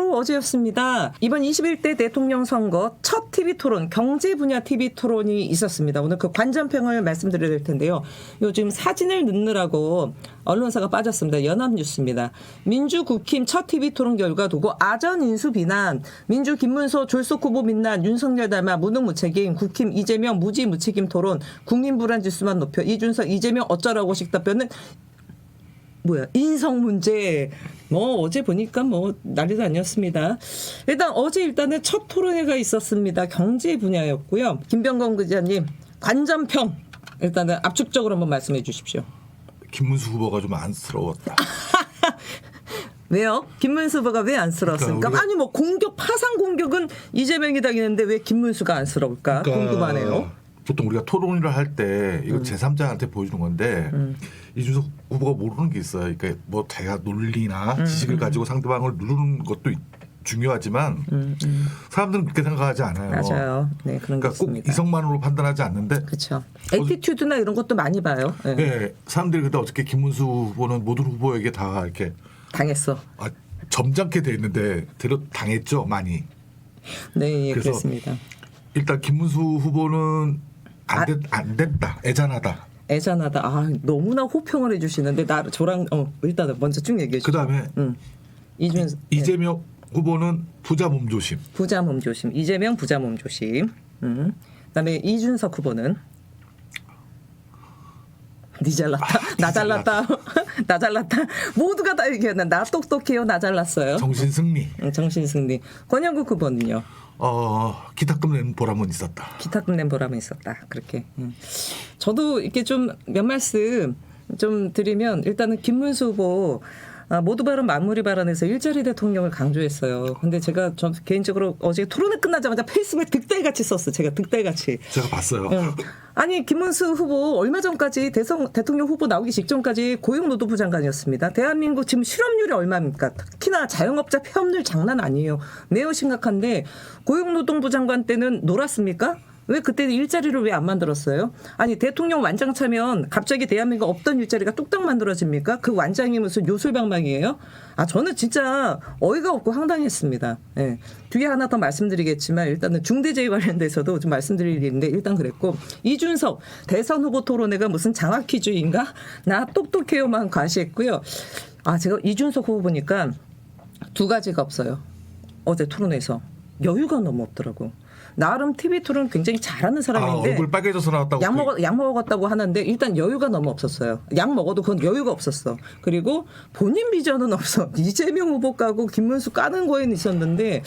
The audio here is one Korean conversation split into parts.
바로 어제였습니다. 이번 21대 대통령 선거 첫 TV토론, 경제 분야 TV토론이 있었습니다. 오늘 그 관전평을 말씀드려야 될 텐데요. 요즘 사진을 넣느라고 언론사가 빠졌습니다. 연합뉴스입니다. 민주 국힘 첫 TV토론 결과 두고 아전 인수 비난, 민주 김문수 졸속 후보 민난, 윤석열 닮아 무능무책임, 국힘 이재명 무지무책임 토론, 국민 불안 지수만 높여 이준석 이재명 어쩌라고식 답변은 인성 문제. 어제 보니까 난리도 아니었습니다. 일단은 첫 토론회가 있었습니다. 경제 분야였고요. 김병건 기자님 관전평 일단은 압축적으로 한번 말씀해 주십시오. 김문수 후보가 좀 안쓰러웠다. 왜요? 김문수 후보가 왜 안쓰러웠습니까? 그러니까 아니 파상 공격은 이재명이 당했는데 왜 김문수가 안쓰러울까? 궁금하네요. 보통 우리가 토론을 할 때 이거 제3자한테 보여주는 건데 이준석 후보가 모르는 게 있어요. 그러니까 자기가 논리나 지식을 가지고 상대방을 누르는 것도 중요하지만 사람들은 그렇게 생각하지 않아요. 맞아요. 네, 그런 게 그러니까 있습니다. 꼭 이성만으로 판단하지 않는데. 그렇죠. 애티튜드나 이런 것도 많이 봐요. 네. 네, 사람들이 그때 어떻게 김문수 후보는 모든 후보에게 다 이렇게 당했어. 점잖게 돼 있는데 대로 당했죠, 많이. 네, 그래서 그렇습니다. 일단 김문수 후보는 안 됐다. 애잔하다. 너무나 호평을 해주시는데 저랑 일단은 먼저 쭉 얘기해 주시죠. 그다음에 이재명 후보는 부자 몸조심. 부자 몸조심. 이재명 부자 몸조심. 그다음에 이준석 후보는 니 잘났다. 나 잘났다. 나 잘났다. 모두가 다 얘기했나. 나 똑똑해요. 나 잘났어요. 정신승리. 정신승리. 권영국 후보는요. 기탁금 낸 보람은 있었다. 기탁금 낸 보람은 있었다. 그렇게. 저도 이렇게 좀 몇 말씀 좀 드리면 일단은 김문수 후보 모두 발언 마무리 발언에서 일자리 대통령을 강조했어요. 근데 제가 전 개인적으로 어제 토론회 끝나자마자 페이스북에 득달같이 썼어요. 제가 득달같이. 제가 봤어요. 아니 김문수 후보 얼마 전까지 대통령 후보 나오기 직전까지 고용노동부 장관이었습니다. 대한민국 지금 실업률이 얼마입니까? 특히나 자영업자 폐업률 장난 아니에요. 매우 심각한데 고용노동부 장관 때는 놀았습니까? 왜 그때 일자리를 왜 안 만들었어요? 아니 대통령 완장 차면 갑자기 대한민국 없던 일자리가 뚝딱 만들어집니까? 그 완장이 무슨 요술방망이에요? 저는 진짜 어이가 없고 황당했습니다. 네. 뒤에 하나 더 말씀드리겠지만 일단은 중대재해 관련돼서도 좀 말씀드릴 일인데 일단 그랬고 이준석 대선 후보 토론회가 무슨 장학 퀴즈인가? 나 똑똑해요만 과시했고요. 제가 이준석 후보 보니까 두 가지가 없어요. 어제 토론회에서 여유가 너무 없더라고. 나름 TV 토론 굉장히 잘하는 사람인데 얼굴 빨개져서 나왔다고 약 먹었다고 하는데 일단 여유가 너무 없었어요. 약 먹어도 그건 여유가 없었어. 그리고 본인 비전은 없어. 이재명 후보 까고 김문수 까는 거에는 있었는데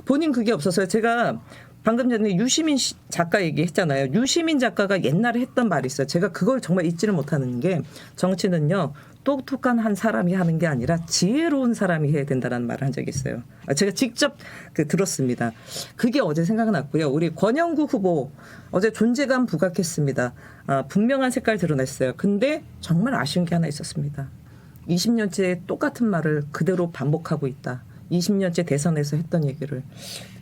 본인 그게 없었어요. 제가 방금 전에 유시민 작가 얘기했잖아요. 유시민 작가가 옛날에 했던 말이 있어요. 제가 그걸 정말 잊지를 못하는 게 정치는요. 똑똑한 한 사람이 하는 게 아니라 지혜로운 사람이 해야 된다는 말을 한 적이 있어요. 제가 직접 들었습니다. 그게 어제 생각났고요. 우리 권영국 후보 어제 존재감 부각했습니다. 분명한 색깔 드러냈어요. 근데 정말 아쉬운 게 하나 있었습니다. 20년째 똑같은 말을 그대로 반복하고 있다. 20년째 대선에서 했던 얘기를.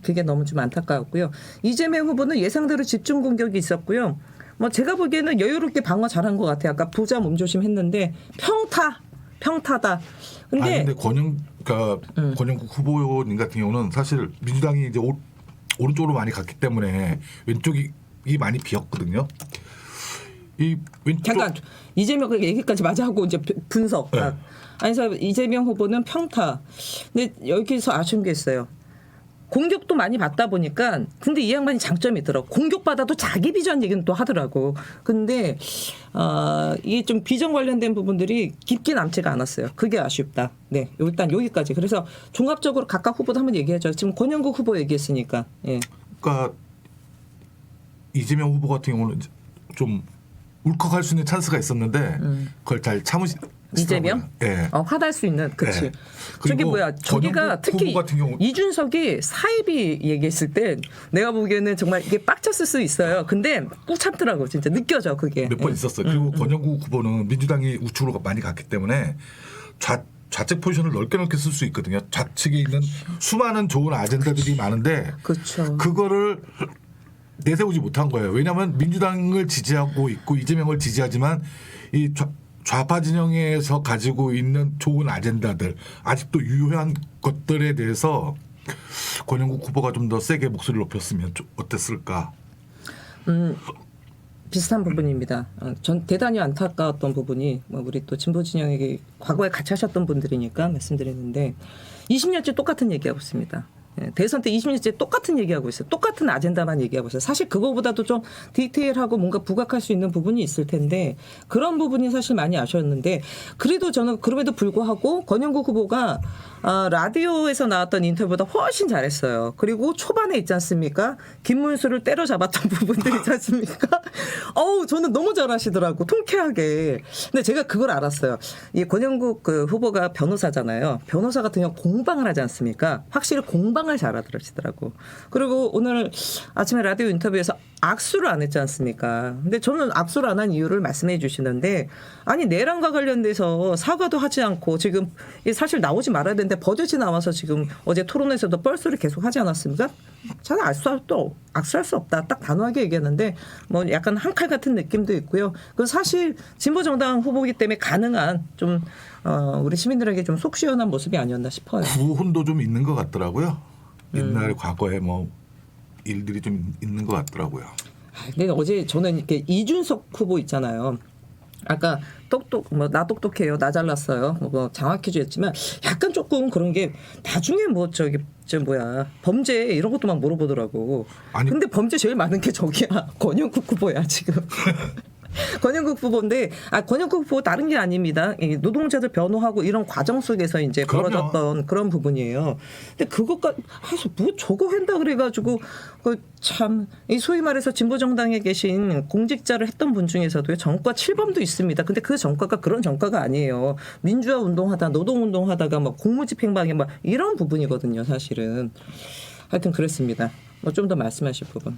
그게 너무 좀 안타까웠고요. 이재명 후보는 예상대로 집중 공격이 있었고요. 제가 보기에는 여유롭게 방어 잘한 것 같아요. 아까 부자 몸조심 했는데 평타다. 근데 권영국 후보님 같은 경우는 사실 민주당이 이제 오른쪽으로 많이 갔기 때문에 왼쪽이 많이 비었거든요. 잠깐 이재명 얘기까지 마저 하고 이제 분석. 네. 그래서 이재명 후보는 평타. 근데 여기서 아쉬운 게 있어요. 공격도 많이 받다 보니까 근데 이 양반이 장점이 있더라고. 공격받아도 자기 비전 얘기는 또 하더라고. 근데 이게 좀 비전 관련된 부분들이 깊게 남지가 않았어요. 그게 아쉽다. 네, 일단 여기까지. 그래서 종합적으로 각각 후보도 한번 얘기하죠. 지금 권영국 후보 얘기했으니까. 예. 그러니까 이재명 후보 같은 경우는 좀 울컥할 수 있는 찬스가 있었는데 그걸 잘 이재명? 네. 화날 수 있는, 그치. 네. 저기 저기가 특히 같은 경우 이준석이 사이비 얘기했을 때 내가 보기에는 정말 이게 빡쳤을 수 있어요. 근데 꾹 참더라고, 진짜 느껴져 그게. 몇 번 있었어요. 그리고 권영국 후보는 민주당이 우측으로 많이 갔기 때문에 좌측 포지션을 넓게 쓸 수 있거든요. 좌측에 있는 수많은 좋은 아젠다들이 많은데 그렇죠. 그거를 내세우지 못한 거예요. 왜냐하면 민주당을 지지하고 있고 이재명을 지지하지만 이 좌파 진영에서 가지고 있는 좋은 아젠다들 아직도 유효한 것들에 대해서 권영국 후보가 좀 더 세게 목소리를 높였으면 어땠을까? 비슷한 부분입니다. 전 대단히 안타까웠던 부분이 우리 또 진보 진영에게 과거에 같이 하셨던 분들이니까 말씀드리는데 20년째 똑같은 얘기하고 있습니다. 대선 때 20년째 똑같은 얘기하고 있어요. 똑같은 아젠다만 얘기하고 있어요. 사실 그거보다도 좀 디테일하고 뭔가 부각할 수 있는 부분이 있을 텐데 그런 부분이 사실 많이 아쉬웠는데 그래도 저는 그럼에도 불구하고 권영국 후보가 라디오에서 나왔던 인터뷰보다 훨씬 잘했어요. 그리고 초반에 있지 않습니까? 김문수를 때려잡았던 부분들 있지 않습니까? 저는 너무 잘하시더라고. 통쾌하게. 근데 제가 그걸 알았어요. 이 권영국 그 후보가 변호사잖아요. 변호사 같은 경우 공방을 하지 않습니까? 확실히 공방을 잘하시더라고. 그리고 오늘 아침에 라디오 인터뷰에서 악수를 안 했지 않습니까? 근데 저는 악수를 안 한 이유를 말씀해 주시는데 아니 내란과 관련돼서 사과도 하지 않고 지금 사실 나오지 말아야 되는데 버젓이 나와서 지금 어제 토론에서도 뻘소리 계속 하지 않았습니까? 저는 악수할 수 없다. 딱 단호하게 얘기했는데 뭐 약간 한 칼 같은 느낌도 있고요. 그 사실 진보정당 후보이기 때문에 가능한 좀 우리 시민들에게 좀 속 시원한 모습이 아니었나 싶어요. 구혼도 좀 있는 것 같더라고요. 옛날 과거에 뭐 일들이 좀 있는 것 같더라고요. 근데 어제 저는 이렇게 이준석 후보 있잖아요. 아까 나 똑똑해요, 나 잘났어요, 뭐 장학 퀴즈였지만 약간 조금 그런 게 나중에 범죄 이런 것도 막 물어보더라고. 아니, 근데 범죄 제일 많은 게 저기야 권영국 후보야 지금. 권영국 후보인데 권영국 후보 다른 게 아닙니다. 이 노동자들 변호하고 이런 과정 속에서 이제 그럼요. 벌어졌던 그런 부분이에요. 근데 그것까지 해서 뭐 저거 한다 그래가지고 참 이 소위 말해서 진보 정당에 계신 공직자를 했던 분 중에서도 전과 7범도 있습니다. 근데 그 전과가 그런 전과가 아니에요. 민주화 운동하다 노동 운동하다가 막 공무집행방해 막 이런 부분이거든요. 사실은 하여튼 그랬습니다. 뭐 좀 더 말씀하실 부분.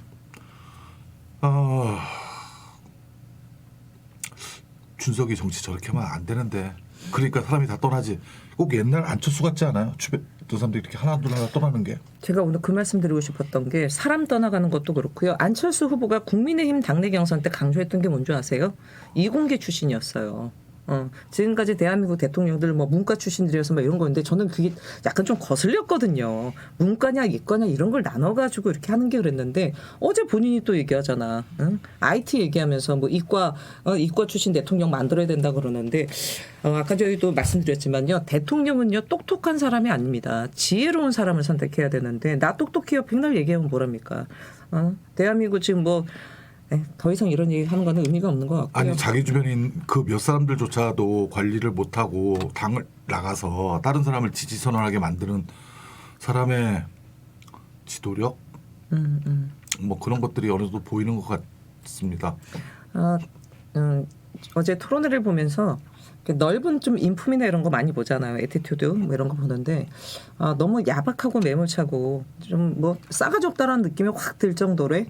준석이 정치 저렇게 하면 안 되는데 그러니까 사람이 다 떠나지. 꼭 옛날 안철수 같지 않아요? 주변 두 사람들이 이렇게 하나 떠나는 게. 제가 오늘 그 말씀 드리고 싶었던 게 사람 떠나가는 것도 그렇고요. 안철수 후보가 국민의힘 당내 경선 때 강조했던 게 뭔지 아세요? 이공계 출신이었어요. 지금까지 대한민국 대통령들 뭐 문과 출신들이어서 뭐 이런 건데 저는 그게 약간 좀 거슬렸거든요. 문과냐 이과냐 이런 걸 나눠가지고 이렇게 하는 게 그랬는데 어제 본인이 또 얘기하잖아. 응? IT 얘기하면서 뭐 이과 출신 대통령 만들어야 된다 그러는데 아까 저희도 말씀드렸지만요. 대통령은요 똑똑한 사람이 아닙니다. 지혜로운 사람을 선택해야 되는데 나 똑똑해요 백날 얘기하면 뭐랍니까? 대한민국 지금 더 이상 이런 얘기 하는 거는 의미가 없는 것 같고요. 아니 자기 주변인 그 몇 사람들조차도 관리를 못하고 당을 나가서 다른 사람을 지지선언하게 만드는 사람의 지도력 뭐 그런 것들이 어느 정도 보이는 것 같습니다. 어제 토론회를 보면서 넓은 좀 인품이나 이런 거 많이 보잖아요. 애티튜드 뭐 이런 거 보는데 너무 야박하고 매몰차고 좀 뭐 싸가지 없다라는 느낌이 확 들 정도에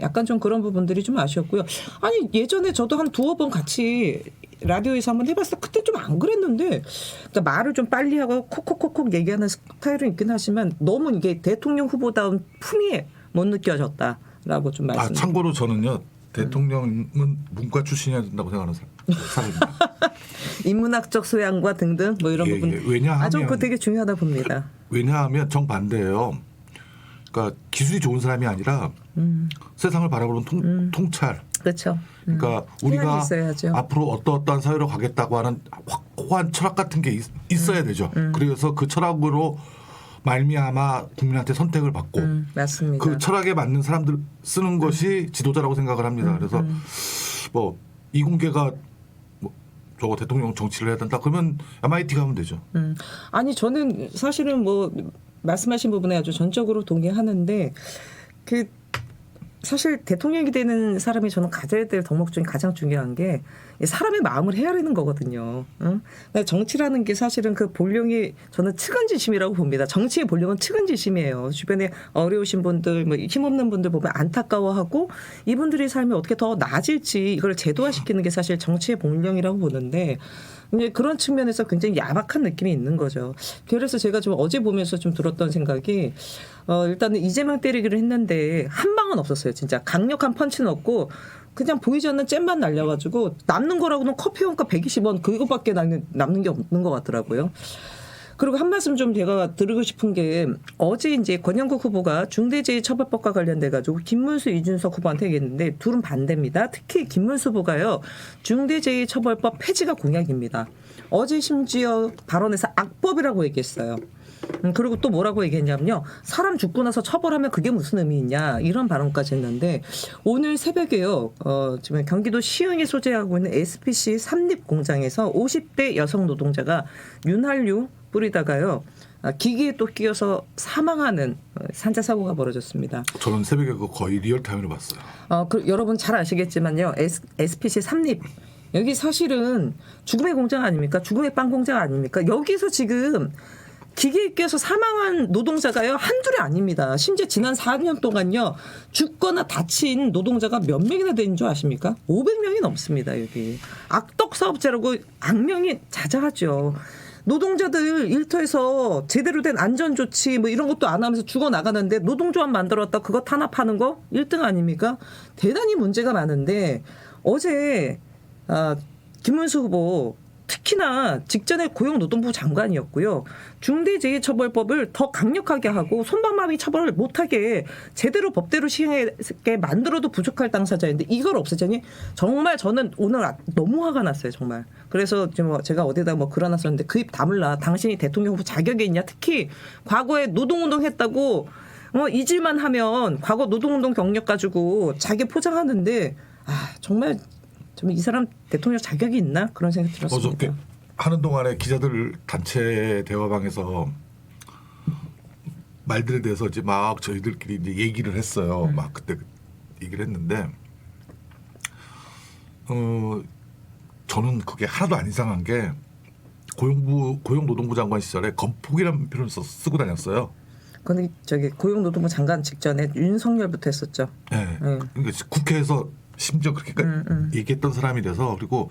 약간 좀 그런 부분들이 좀 아쉬웠고요. 아니 예전에 저도 한 두어 번 같이 라디오에서 한번 해봤을 때 그때 좀 안 그랬는데 그러니까 말을 좀 빨리 하고 콕콕콕콕 얘기하는 스타일은 있긴 하지만 너무 이게 대통령 후보다운 품이 못 느껴졌다라고 좀 말씀. 참고로 저는요. 대통령은 문과 출신이어야 된다고 생각하는 사람입니다. 인문학적 소양과 등등 뭐 이런 부분. 왜냐하면 그거 되게 중요하다 봅니다. 왜냐하면 정반대예요. 그러니까 기술이 좋은 사람이 아니라 세상을 바라보는 통찰. 그렇죠. 그러니까 우리가 있어야죠. 앞으로 어떠한 사회로 가겠다고 하는 확고한 철학 같은 게 있어야 되죠. 그래서 그 철학으로 말미암아 국민한테 선택을 받고 맞습니다. 그 철학에 맞는 사람들 쓰는 것이 지도자라고 생각을 합니다. 그래서 뭐 이공계가 뭐 저거 대통령 정치를 해야 된다 그러면 MIT 가면 되죠. 아니 저는 사실은 뭐 말씀하신 부분에 아주 전적으로 동의하는데 사실 대통령이 되는 사람이 저는 가져야 될 덕목 중에 가장 중요한 게 사람의 마음을 헤아리는 거거든요. 응? 정치라는 게 사실은 그 본령이 저는 측은지심이라고 봅니다. 정치의 본령은 측은지심이에요. 주변에 어려우신 분들, 뭐 힘없는 분들 보면 안타까워하고 이분들의 삶이 어떻게 더 나아질지 이걸 제도화시키는 게 사실 정치의 본령이라고 보는데 그런 측면에서 굉장히 야박한 느낌이 있는 거죠. 그래서 제가 좀 어제 보면서 좀 들었던 생각이 일단은 이재명 때리기를 했는데 한 방울 희망은 없었어요. 진짜 강력한 펀치는 없고 그냥 보이지 않는 잼만 날려가지고 남는 거라고는 커피 원가 120원 그거밖에 남는 게 없는 것 같더라고요. 그리고 한 말씀 좀 제가 드리고 싶은 게 어제 이제 권영국 후보가 중대재해처벌법과 관련돼 가지고 김문수, 이준석 후보한테 얘기했는데 둘은 반대입니다. 특히 김문수 후보가요. 중대재해처벌법 폐지가 공약입니다. 어제 심지어 발언에서 악법이라고 얘기했어요. 그리고 또 뭐라고 얘기했냐면요. 사람 죽고 나서 처벌하면 그게 무슨 의미 있냐 이런 발언까지 했는데 오늘 새벽에요. 지금 경기도 시흥에 소재하고 있는 SPC 삼립공장에서 50대 여성 노동자가 윤활유 뿌리다가요. 기기에 또 끼어서 사망하는 산재 사고가 벌어졌습니다. 저는 새벽에 그거 거의 리얼타임으로 봤어요. 여러분 잘 아시겠지만요. SPC 삼립 여기 사실은 죽음의 공장 아닙니까? 죽음의 빵 공장 아닙니까? 여기서 지금 기계에 끼어서 사망한 노동자가요 한둘이 아닙니다. 심지어 지난 4년 동안요 죽거나 다친 노동자가 몇 명이나 되는 줄 아십니까? 500명이 넘습니다. 여기 악덕 사업자라고 악명이 자자하죠. 노동자들 일터에서 제대로 된 안전조치 뭐 이런 것도 안 하면서 죽어나가는데 노동조합 만들었다 그거 탄압하는 거 1등 아닙니까? 대단히 문제가 많은데 어제 김문수 후보 특히나 직전에 고용노동부 장관이었고요. 중대재해처벌법을 더 강력하게 하고 솜방망이 처벌을 못하게 제대로 법대로 시행하게 만들어도 부족할 당사자인데 이걸 없애자니 정말 저는 오늘 너무 화가 났어요. 정말. 그래서 제가 어디다 글어놨었는데 그 입 다물라. 당신이 대통령 후보 자격이 있냐. 특히 과거에 노동운동 했다고 잊을만 하면 과거 노동운동 경력 가지고 자기 포장하는데 정말 이 사람 대통령 자격이 있나 그런 생각이 들었습니다. 어저께 하는 동안에 기자들 단체 대화방에서 말들에 대해서 이제 막 저희들끼리 이제 얘기를 했어요. 막 그때 얘기를 했는데 저는 그게 하나도 안 이상한 게 고용노동부 장관 시절에 건폭이라는 표현을 쓰고 다녔어요. 근데 고용노동부 장관 직전에 윤석열부터 했었죠. 네. 그러니까 국회에서 심지어 그렇게 얘기했던 사람이 돼서 그리고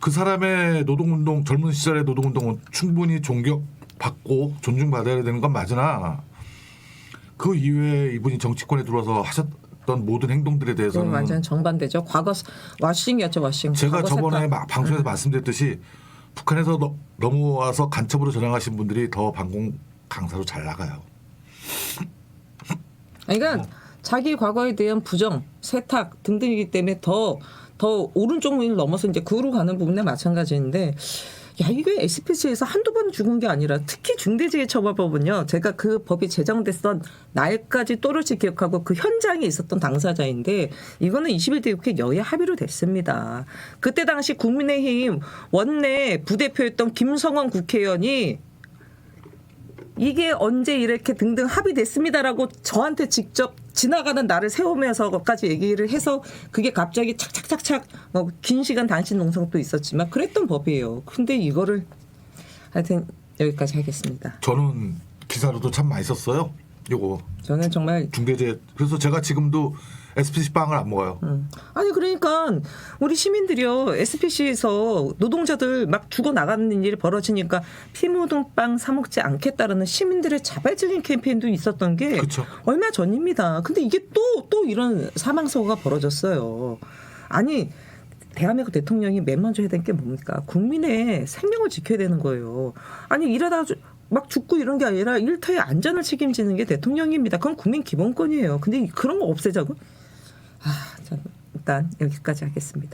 그 사람의 노동운동 젊은 시절의 노동운동은 충분히 존경받고 존중받아야 되는 건 맞으나 그 이후에 이분이 정치권에 들어와서 하셨던 모든 행동들에 대해서는 완전 정반대죠. 과거 와싱이었죠. 와싱. 제가 저번에 방송에서 말씀드렸듯이 북한에서 넘어와서 간첩으로 전향하신 분들이 더 반공 강사로 잘 나가요. 그러니까 자기 과거에 대한 부정, 세탁 등등이기 때문에 더 오른쪽 문을 넘어서 이제 그로 가는 부분에 마찬가지인데, 이게 SPC에서 한두 번 죽은 게 아니라 특히 중대재해처벌법은요. 제가 그 법이 제정됐던 날까지 또렷이 기억하고 그 현장에 있었던 당사자인데 이거는 21대 국회 여야 합의로 됐습니다. 그때 당시 국민의힘 원내 부대표였던 김성원 국회의원이 이게 언제 이렇게 등등 합의됐습니다라고 저한테 직접 지나가는 나를 세우면서까지 얘기를 해서 그게 갑자기 착착착착 긴 시간 단신 농성도 있었지만 그랬던 법이에요. 근데 이거를 하여튼 여기까지 하겠습니다. 저는 기사로도 참 많이 썼어요. 요거 저는 정말 중대재해. 그래서 제가 지금도 SPC 빵을 안 먹어요. 아니 그러니까 우리 시민들이요 SPC에서 노동자들 막 죽어 나가는 일이 벌어지니까 피 묻은 빵 사 먹지 않겠다라는 시민들의 자발적인 캠페인도 있었던 게 그쵸. 얼마 전입니다. 근데 이게 또 이런 사망 사고가 벌어졌어요. 아니 대한민국 대통령이 맨 먼저 해야 되는 게 뭡니까? 국민의 생명을 지켜야 되는 거예요. 아니 일하다가 막 죽고 이런 게 아니라 일터의 안전을 책임지는 게 대통령입니다. 그건 국민 기본권이에요. 근데 그런 거 없애자고? 일단 여기까지 하겠습니다.